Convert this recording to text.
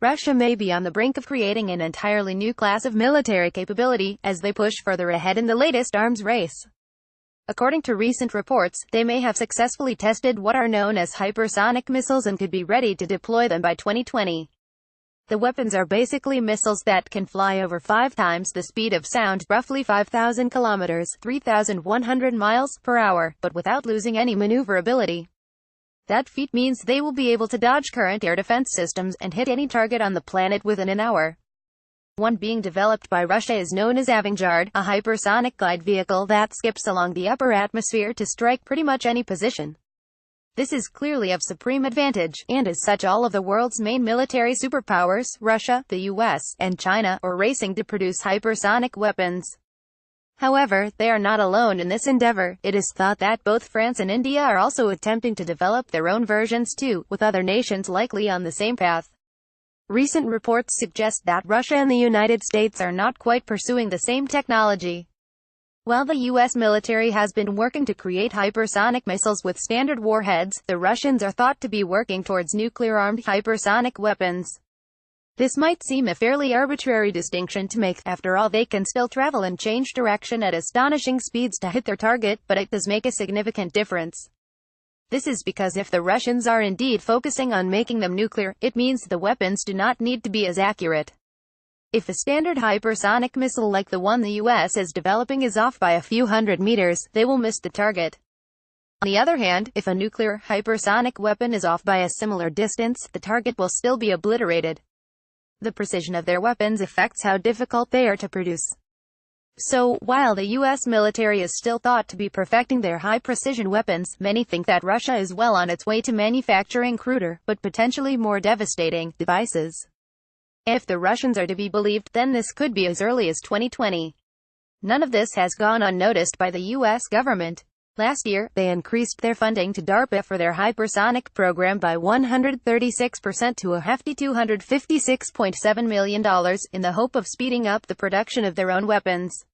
Russia may be on the brink of creating an entirely new class of military capability, as they push further ahead in the latest arms race. According to recent reports, they may have successfully tested what are known as hypersonic missiles and could be ready to deploy them by 2020. The weapons are basically missiles that can fly over 5 times the speed of sound, roughly 5,000 kilometers, 3,100 miles per hour, but without losing any maneuverability. That feat means they will be able to dodge current air defense systems and hit any target on the planet within an hour. One being developed by Russia is known as Avangard, a hypersonic glide vehicle that skips along the upper atmosphere to strike pretty much any position. This is clearly of supreme advantage, and as such all of the world's main military superpowers, Russia, the US, and China, are racing to produce hypersonic weapons. However, they are not alone in this endeavor. It is thought that both France and India are also attempting to develop their own versions too, with other nations likely on the same path. Recent reports suggest that Russia and the United States are not quite pursuing the same technology. While the U.S. military has been working to create hypersonic missiles with standard warheads, the Russians are thought to be working towards nuclear-armed hypersonic weapons. This might seem a fairly arbitrary distinction to make. After all, they can still travel and change direction at astonishing speeds to hit their target, but it does make a significant difference. This is because if the Russians are indeed focusing on making them nuclear, it means the weapons do not need to be as accurate. If a standard hypersonic missile like the one the US is developing is off by a few hundred meters, they will miss the target. On the other hand, if a nuclear hypersonic weapon is off by a similar distance, the target will still be obliterated. The precision of their weapons affects how difficult they are to produce. So, while the U.S. military is still thought to be perfecting their high-precision weapons, many think that Russia is well on its way to manufacturing cruder, but potentially more devastating, devices. If the Russians are to be believed, then this could be as early as 2020. None of this has gone unnoticed by the U.S. government. Last year, they increased their funding to DARPA for their hypersonic program by 136% to a hefty $256.7 million, in the hope of speeding up the production of their own weapons.